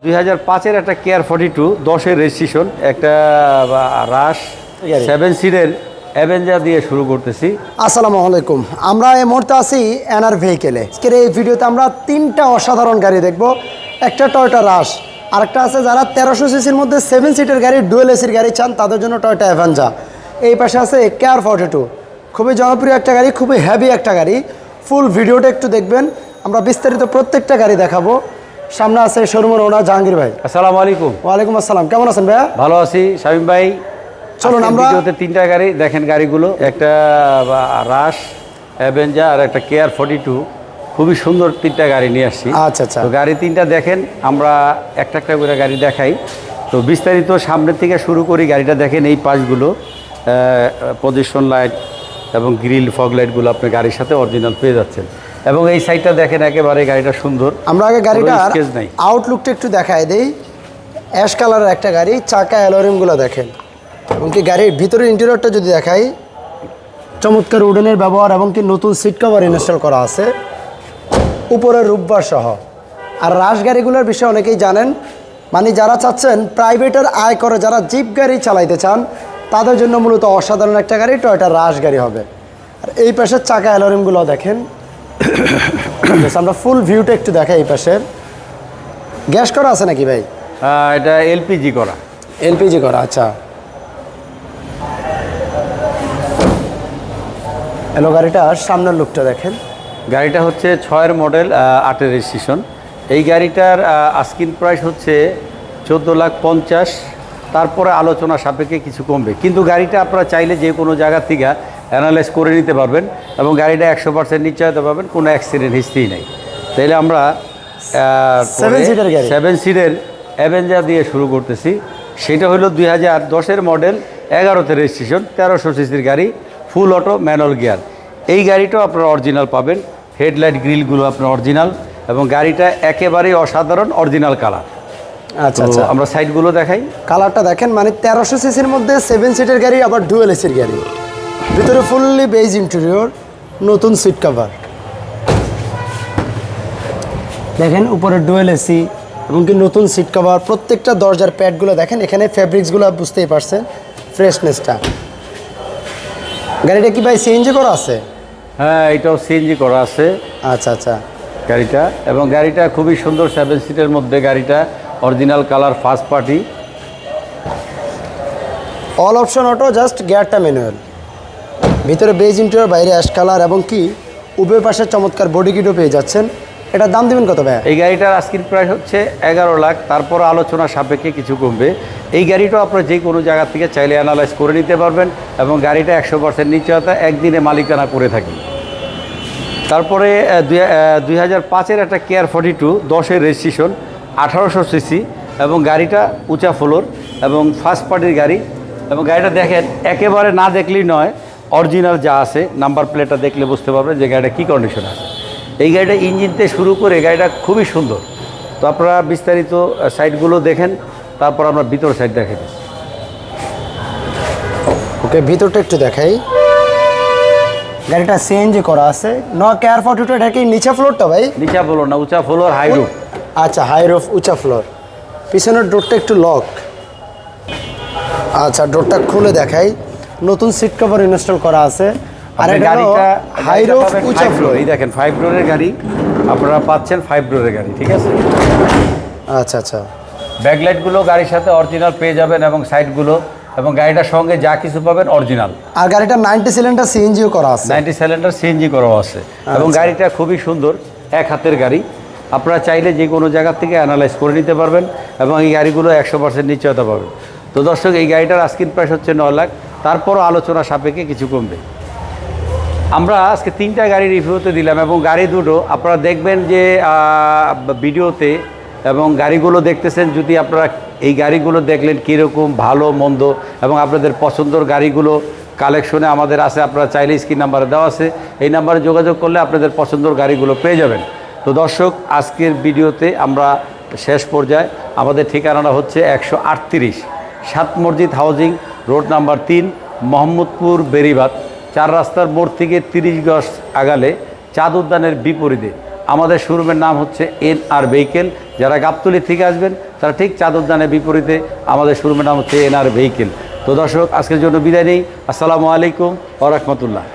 2005-এর একটা care 42 10-এর registration, একটা রাশ 7 সিটের অ্যাভেঞ্জার দিয়ে শুরু করতেছি। আসসালামু আলাইকুম, আমরা এই মুহূর্তে আছি এনআর ভেহিকেলে। আজকের এই ভিডিওতে আমরা তিনটা অসাধারণ গাড়ি দেখব। একটা টয়োটা রাশ, আরেকটা আছে যারা 1300 সিসির মধ্যে 7 সিটের গাড়ি, ডুয়েল এসির গাড়ি চান তাদের জন্য টয়োটা অ্যাভেঞ্জার। এই পাশে আছে কেয়ার 42, খুবই জনপ্রিয় একটা গাড়ি, খুবই হেভি একটা গাড়ি। ফুল ভিডিওটা একটু দেখবেন, আমরা বিস্তারিত প্রত্যেকটা গাড়ি দেখাবো। সামনে আছে শোরুমের ওনার জাহাঙ্গীর ভাই। আসসালামু আলাইকুম। ওয়ালাইকুম আসসালাম, কেমন আছেন ভাইয়া? ভালো আছি শামীম ভাই। চলুন আমরা ভিডিওতে তিনটা গাড়ি দেখেন, গাড়িগুলো একটা রাশ, অ্যাভেঞ্জার আর একটা কেয়ার 42, খুবই সুন্দর তিনটা গাড়ি নিয়ে আসছি। আচ্ছা আচ্ছা, তো গাড়ি তিনটা দেখেন, আমরা একটা একটা করে গাড়ি দেখাই। তো বিস্তারিত সামনের থেকে শুরু করি। গাড়িটা দেখেন, এই পাশগুলো পজিশন লাইট এবং গ্রিল ফগ লাইটগুলো আপনি গাড়ির সাথে অরিজিনাল পেয়ে যাচ্ছেন। এবং এই সাইডটা দেখেন, একেবারে গাড়িটা সুন্দর। আমরা আগে গাড়িটার নাই আউটলুকটা একটু দেখায় দেই। অ্যাশ কালারের একটা গাড়ি, চাকা অ্যালোরিমগুলো দেখেন, এমনকি গাড়ির ভিতরের ইন্টেরিয়রটা যদি দেখাই, চমৎকার উডেনের ব্যবহার এবং কি নতুন সিট কভার ইনস্টল করা আছে উপরে রূপবার সহ। আর রাশ গাড়িগুলোর বিষয়ে অনেকেই জানেন, মানে যারা চাচ্ছেন প্রাইভেটের আয় করে, যারা জিপ গাড়ি চালাইতে চান তাদের জন্য মূলত অসাধারণ একটা গাড়ি টয়োটা রাশ গাড়ি হবে। আর এই পাশের চাকা অ্যালোরিমগুলো দেখেন। আমরা ফুল ভিউটা একটু দেখাই। এই পাশের গ্যাস করা আছে নাকি ভাই? এটা এলপিজি করা। এলপিজি করা, আচ্ছা। হ্যালো, গাড়িটার সামনের লুকটা দেখেন। গাড়িটা হচ্ছে 6-এর মডেল, 8-এর রেজিস্ট্রেশন। এই গাড়িটার আস্কিং প্রাইস হচ্ছে 14,50,000। তারপরে আলোচনা সাপেক্ষে কিছু কমবে, কিন্তু গাড়িটা আপনারা চাইলে যে কোনো জায়গা থেকে অ্যানালাইজ করে নিতে পারবেন এবং গাড়িটা 100% নিশ্চয়তা পাবেন, কোনো অ্যাক্সিডেন্ট হিস্ট্রি নেই। তাইলে আমরা 7 সিটের অ্যাভেঞ্জার দিয়ে শুরু করতেছি। সেটা হলো 2010-এর মডেল, 11-তে রেজিস্ট্রেশন, 1300 সিসির গাড়ি, ফুল অটো ম্যানুয়াল গিয়ার। এই গাড়িটাও আপনারা অরিজিনাল পাবেন, হেডলাইট গ্রিলগুলো আপনার অরিজিনাল এবং গাড়িটা একেবারেই অসাধারণ অরিজিনাল কালার। আচ্ছা আচ্ছা, আমরা সাইডগুলো দেখাই। কালারটা দেখেন, মানে 1300 সিসির মধ্যে 7 সিটের গাড়ি, আবার ডুয়েল এসির গাড়ি। ভিতরে ফুললি বেজ ইন্টেরিয়র, নতুন সিট কভার দেখেন, উপরে ডুয়েল এসি এবং কি নতুন সিট কভার। প্রত্যেকটা দরজার প্যাডগুলো দেখেন, এখানে ফ্যাব্রিক্সগুলো বুঝতেই পারছেন, ফ্রেশনেসটা। গাড়িটা কি ভাই সিএনজি করা আছে? হ্যাঁ, এটাও সিএনজি করা আছে। আচ্ছা আচ্ছা, গাড়িটা এবং গাড়িটা খুবই সুন্দর, 7 সিটের মধ্যে গাড়িটা original colour, first party. All option auto, just গিয়ারটা ম্যানুয়াল। ভিতরে বেজ ইন্টেরিয়র, বাইরে অ্যাশ কালার এবং কি উভয় পাশে চমৎকার বডি কিটও পেয়ে যাচ্ছেন। এটার দাম দেবেন কত ভাই? এই গাড়িটার আস্কিং প্রাইস হচ্ছে 11 লাখ, তারপর আলোচনা সাপেক্ষে কিছু কমবে। এই গাড়িটাও আপনারা যে কোনো জায়গা থেকে চাইলে অ্যানালাইজ করে নিতে পারবেন এবং গাড়িটা 100% নিশ্চয়তা, একদিনে মালিকানা করে থাকি। তারপরে 2005-এর একটা কেয়ার 42 10-এর রেজিস্ট্রেশন, 1800 সিসি এবং গাড়িটা উঁচা ফ্লোর এবং ফার্স্ট পার্টির গাড়ি। এবং গাড়িটা দেখেন, একেবারে না দেখলেই নয়, অরিজিনাল যা আছে, নাম্বার প্লেটটা দেখলে বুঝতে পারবেন যে গাড়িটা কী কন্ডিশন আছে। এই গাড়িটা ইঞ্জিন থেকে শুরু করে গাড়িটা খুবই সুন্দর। তো আপনারা বিস্তারিত সাইডগুলো দেখেন, তারপর আমরা ভিতর সাইড দেখে দিই। ওকে, ভিতরটা একটু দেখাই। গাড়িটা সিএনজি করা আছে। কেয়ার 42, এটা কি নিচা ফ্লোরটা ভাই? নিচা ফ্লোর না, উঁচা ফ্লোর, হাই রুফ। আচ্ছা, হাই রুফ, উঁচা ফ্লোর। পিছনের ডোরটা একটু লক। আচ্ছা, ডোরটা খুলে দেখাই। নতুন সিট কভার ইনস্টল করা আছে। আর গাড়িটা হাই রুফ, উঁচা ফ্লোর। এই দেখেন 5 ডোরের গাড়ি, আপনারা পাচ্ছেন 5 ডোরের গাড়ি, ঠিক আছে। আচ্ছা আচ্ছা, ব্যাকলাইটগুলো গাড়ির সাথে অরিজিনাল পেয়ে যাবেন এবং সাইডগুলো এবং গাড়িটার সঙ্গে যা কিছু পাবেন অরিজিনাল। আর গাড়িটা 90 সিলিন্ডার সিএনজিও করা আছে। 90 সিলিন্ডার সিএনজি করা আছে এবং গাড়িটা খুবই সুন্দর, এক হাতের গাড়ি। আপনারা চাইলে যে কোনো জায়গা থেকে অ্যানালাইজ করে নিতে পারবেন এবং এই গাড়িগুলো 100% নিশ্চয়তা পাবেন। তো দর্শক, এই গাড়িটার আস্কিং প্রাইস হচ্ছে 9 লাখ, তারপরও আলোচনা সাপেক্ষে কিছু কমবে। আমরা আজকে 3টা গাড়ি রিভিউতে দিলাম এবং গাড়ি দুটো আপনারা দেখবেন যে ভিডিওতে এবং গাড়িগুলো দেখতেছেন। যদি আপনারা এই গাড়িগুলো দেখলেন কীরকম ভালো মন্দ এবং আপনাদের পছন্দের গাড়িগুলো কালেকশনে আমাদের আছে, আপনারা চাইলে স্ক্রিন নাম্বারে দেওয়া আছে, এই নাম্বারে যোগাযোগ করলে আপনাদের পছন্দের গাড়িগুলো পেয়ে যাবেন। তো দর্শক, আজকের ভিডিওতে আমরা শেষ পর্যায়ে, আমাদের ঠিকানাটা হচ্ছে 138 7 মসজিদ housing road number 3, Mohammadpur Beribadh, 4 রাস্তার মোড় থেকে 30 গজ আগালে চাঁদ উদ্যানের বিপরীতে আমাদের শোরুমের নাম হচ্ছে NR ভেহিকেল। যারা গাবতলী থেকে আসবেন তারা ঠিক চাদরদানের বিপরীতে আমাদের শোরুমের নাম হচ্ছে NR ভেহিকেল। তো দর্শক, আজকের জন্য বিদায় নেই। আসসালামু আলাইকুম ওয়া রাহমাতুল্লাহ।